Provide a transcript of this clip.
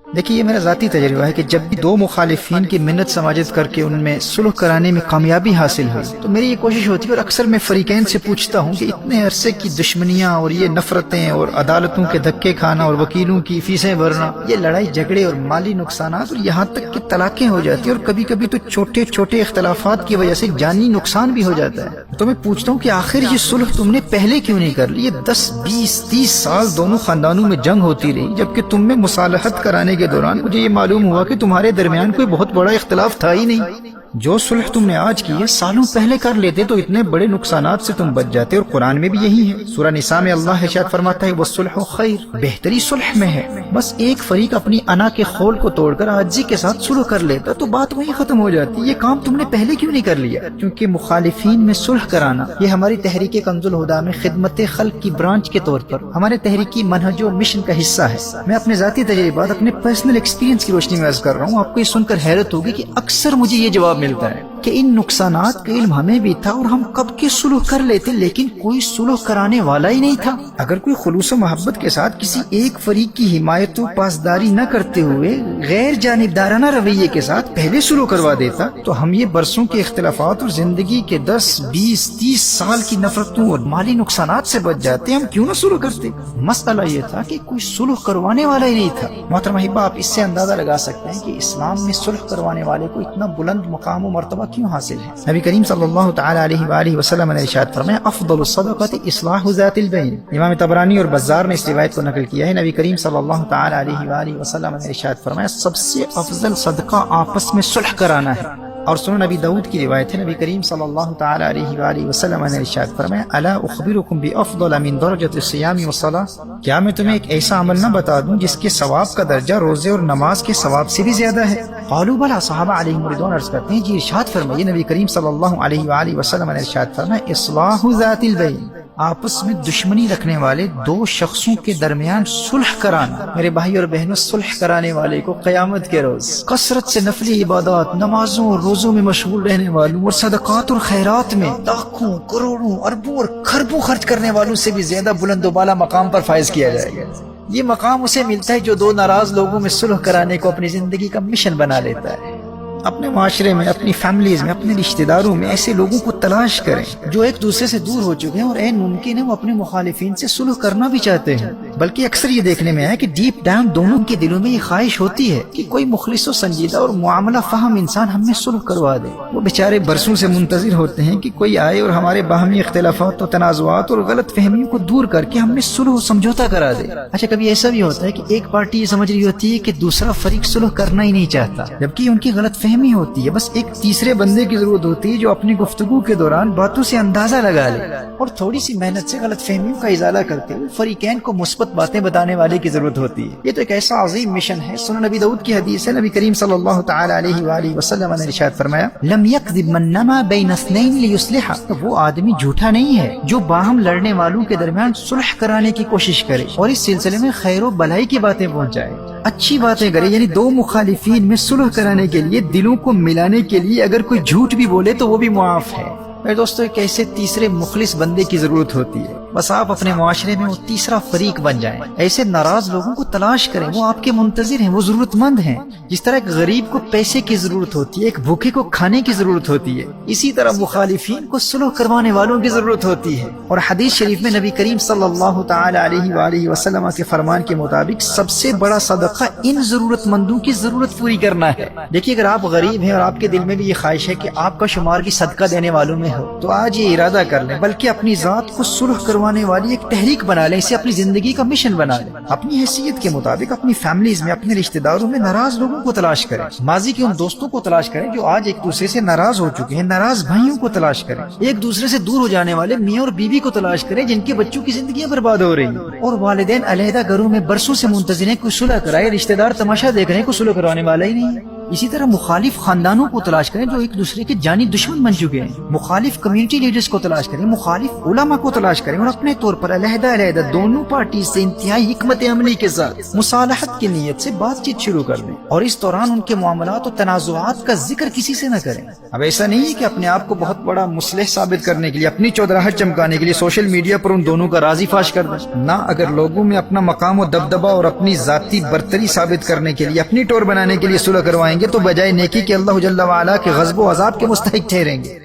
دیکھیے یہ میرا ذاتی تجربہ ہے کہ جب بھی دو مخالفین کی منت سماجت کر کے ان میں صلح کرانے میں کامیابی حاصل ہوئی تو میری یہ کوشش ہوتی ہے، اور اکثر میں فریقین سے پوچھتا ہوں کہ اتنے عرصے کی دشمنیاں اور یہ نفرتیں اور عدالتوں کے دھکے کھانا اور وکیلوں کی فیسیں بھرنا، یہ لڑائی جھگڑے اور مالی نقصانات اور یہاں تک کہ طلاقیں ہو جاتی ہیں، اور کبھی کبھی تو چھوٹے چھوٹے اختلافات کی وجہ سے جانی نقصان بھی ہو جاتا ہے، تو میں پوچھتا ہوں کہ آخر یہ صلح تم نے پہلے کیوں نہیں کر لی؟ 10 20 30 سال دونوں خاندانوں میں جنگ ہوتی رہی، جبکہ تم میں مصالحت کرانے کے دوران مجھے یہ معلوم ہوا کہ تمہارے درمیان کوئی بہت بڑا اختلاف تھا ہی نہیں۔ جو صلح تم نے آج کی ہے سالوں پہلے کر لیتے تو اتنے بڑے نقصانات سے تم بچ جاتے، اور قرآن میں بھی یہی ہے۔ سورہ نساء میں اللہ ارشاد فرماتا ہے وَالصُّلْحُ خَيْرٌ، بہتری صلح میں ہے۔ بس ایک فریق اپنی انا کے خول کو توڑ کر عاجزی کے ساتھ صلح کر لیتا تو بات وہیں ختم ہو جاتی۔ یہ کام تم نے پہلے کیوں نہیں کر لیا؟ کیونکہ مخالفین میں صلح کرانا یہ ہماری تحریک کنز الہدیٰ میں خدمت خلق کی برانچ کے طور پر ہمارے تحریکی منہج و مشن کا حصہ ہے۔ میں اپنے ذاتی تجربات، اپنے پرسنل ایکسپیرینس کی روشنی میں عرض کر رہا ہوں۔ آپ کو یہ سن کر حیرت ہوگی کہ اکثر مجھے یہ جواب ملتا ہے کہ ان نقصانات کا علم ہمیں بھی تھا اور ہم کب کے صلح کر لیتے، لیکن کوئی صلح کرانے والا ہی نہیں تھا۔ اگر کوئی خلوص و محبت کے ساتھ کسی ایک فریق کی حمایت و پاسداری نہ کرتے ہوئے غیر جانبدارانہ رویے کے ساتھ پہلے صلح کروا دیتا تو ہم یہ برسوں کے اختلافات اور زندگی کے 10 20 30 سال کی نفرتوں اور مالی نقصانات سے بچ جاتے۔ ہم کیوں نہ صلح کرتے؟ مسئلہ یہ تھا کہ کوئی صلح کروانے والا ہی نہیں تھا۔ محترم احبہ، آپ اس سے اندازہ لگا سکتے ہیں کہ اسلام میں صلح کروانے والے کو اتنا بلند مقام و مرتبہ کیوں حاصل ہے۔ نبی کریم صلی اللہ تعالی علیہ وآلہ وسلم نے ارشاد فرمایا افضل الصدقۃ اصلاح ذات البین۔ امام طبرانی اور بزار نے اس روایت کو نقل کیا ہے۔ نبی کریم صلی اللہ تعالی علیہ وآلہ وسلم نے ارشاد فرمایا سب سے افضل صدقہ آپس میں صلح کرانا ہے۔ اور سنن نبی داؤد کی روایت ہے، نبی کریم صلی اللہ تعالی علیہ وآلہ وسلم نے ارشاد فرمایا الا اخبرکم بافضل من درجۃ الصیام والصلاۃ، کیا میں تمہیں ایک ایسا عمل نہ بتا دوں جس کے ثواب کا درجہ روزے اور نماز کے ثواب سے بھی زیادہ ہے؟ قالوا بلا، صحابہ علیہم رضوان عرض کرتے ہیں جی ارشاد فرمائیے۔ نبی کریم صلی اللہ علیہ وآلہ وسلم نے ارشاد فرمایا اصلاح ذات البین، آپس میں دشمنی رکھنے والے دو شخصوں کے درمیان صلح کرانا۔ میرے بھائی اور بہنوں، صلح کرانے والے کو قیامت کے روز کثرت سے نفلی عبادات، نمازوں اور روزوں میں مشغول رہنے والوں اور صدقات اور خیرات میں لاکھوں کروڑوں اربوں اور خربوں خرچ کرنے والوں سے بھی زیادہ بلند و بالا مقام پر فائز کیا جائے گا۔ یہ مقام اسے ملتا ہے جو دو ناراض لوگوں میں صلح کرانے کو اپنی زندگی کا مشن بنا لیتا ہے۔ اپنے معاشرے میں، اپنی فیملیز میں، اپنے رشتہ داروں میں ایسے لوگوں کو تلاش کریں جو ایک دوسرے سے دور ہو چکے ہیں اور عین ممکن ہے وہ اپنے مخالفین سے صلح کرنا بھی چاہتے ہیں، بلکہ اکثر یہ دیکھنے میں ہے کہ ڈیپ ڈاؤن دونوں کے دلوں میں یہ خواہش ہوتی ہے کہ کوئی مخلص و سنجیدہ اور معاملہ فہم انسان ہم میں صلح کروا دے۔ وہ بیچارے برسوں سے منتظر ہوتے ہیں کہ کوئی آئے اور ہمارے باہمی اختلافات و تنازعات اور غلط فہمیوں کو دور کر کے ہم میں صلح و سمجھوتا کرا دے۔ اچھا، کبھی ایسا بھی ہوتا ہے کہ ایک پارٹی یہ سمجھ رہی ہوتی ہے کہ دوسرا فریق صلح کرنا ہی نہیں چاہتا، جبکہ ان کی غلط فہمی ہوتی ہے، بس ایک تیسرے بندے کی ضرورت ہوتی ہے جو اپنی گفتگو کے دوران باتوں سے اندازہ لگا لے اور تھوڑی سی محنت سے غلط فہمیوں کا ازالہ کرتے ہوئے فریقین کو مثبت باتیں بتانے والے کی ضرورت ہوتی ہے۔ یہ تو ایک ایسا عظیم مشن ہے۔ سنن نبی داؤد کی حدیث ہے، نبی کریم صلی اللہ تعالی علیہ وآلہ وسلم نے ارشاد فرمایا لم یکذب من نما بین اثنین لیصلح، وہ آدمی جھوٹا نہیں ہے جو باہم لڑنے والوں کے درمیان صلح کرانے کی کوشش کرے اور اس سلسلے میں خیر و بھلائی کی باتیں پہنچائے، اچھی باتیں کرے، یعنی دو مخالفین میں صلح کرانے کے لیے، دلوں کو ملانے کے لیے اگر کوئی جھوٹ بھی بولے تو وہ بھی معاف ہے۔ میرے دوستو، ایک ایسے تیسرے مخلص بندے کی ضرورت ہوتی ہے، بس آپ اپنے معاشرے میں وہ تیسرا فریق بن جائیں۔ ایسے ناراض لوگوں کو تلاش کریں، وہ آپ کے منتظر ہیں، وہ ضرورت مند ہیں۔ جس طرح ایک غریب کو پیسے کی ضرورت ہوتی ہے، ایک بھوکے کو کھانے کی ضرورت ہوتی ہے، اسی طرح مخالفین کو صلح کروانے والوں کی ضرورت ہوتی ہے۔ اور حدیث شریف میں نبی کریم صلی اللہ تعالی علیہ وآلہ وسلم کے فرمان کے مطابق سب سے بڑا صدقہ ان ضرورت مندوں کی ضرورت پوری کرنا ہے۔ دیکھیے، اگر آپ غریب ہیں اور آپ کے دل میں بھی یہ خواہش ہے کہ آپ کا شمار بھی صدقہ دینے والوں میں ہو، تو آج یہ ارادہ کر لیں، بلکہ اپنی ذات کو صلح کروانے والی ایک تحریک بنا لیں، اسے اپنی زندگی کا مشن بنا لیں۔ اپنی حیثیت کے مطابق اپنی فیملیز میں، اپنے رشتہ داروں میں ناراض لوگوں کو تلاش کریں، ماضی کے ان دوستوں کو تلاش کریں جو آج ایک دوسرے سے ناراض ہو چکے ہیں، ناراض بھائیوں کو تلاش کریں، ایک دوسرے سے دور ہو جانے والے میاں اور بیوی کو تلاش کریں جن کے بچوں کی زندگیاں برباد ہو رہی ہیں، اور والدین علیحدہ گھروں میں برسوں سے منتظر ہیں کوئی صلح کرائے، رشتہ دار تماشا دیکھ رہے ہیں کوئی صلح کروانے والا ہی نہیں ہے۔ اسی طرح مخالف خاندانوں کو تلاش کریں جو ایک دوسرے کے جانی دشمن بن چکے ہیں، مخالف کمیونٹی لیڈرز کو تلاش کریں، مخالف علماء کو تلاش کریں، اور اپنے طور پر علیحدہ علیحدہ دونوں پارٹی سے انتہائی حکمت عملی کے ساتھ مصالحت کی نیت سے بات چیت شروع کر دیں، اور اس دوران ان کے معاملات اور تنازعات کا ذکر کسی سے نہ کریں۔ اب ایسا نہیں ہے کہ اپنے آپ کو بہت بڑا مصلح ثابت کرنے کے لیے، اپنی چودراہٹ چمکانے کے لیے سوشل میڈیا پر ان دونوں کا راضی فاش کر دیں۔ نہ، اگر لوگوں میں اپنا مقام و دبدبہ اور اپنی ذاتی برتری ثابت کرنے کے لیے، اپنی ٹور بنانے کے لیے صلح کروائیں گے تو بجائے نیکی کے اللہ جل وعلا کے غضب و عذاب کے مستحق ٹھہریں گے۔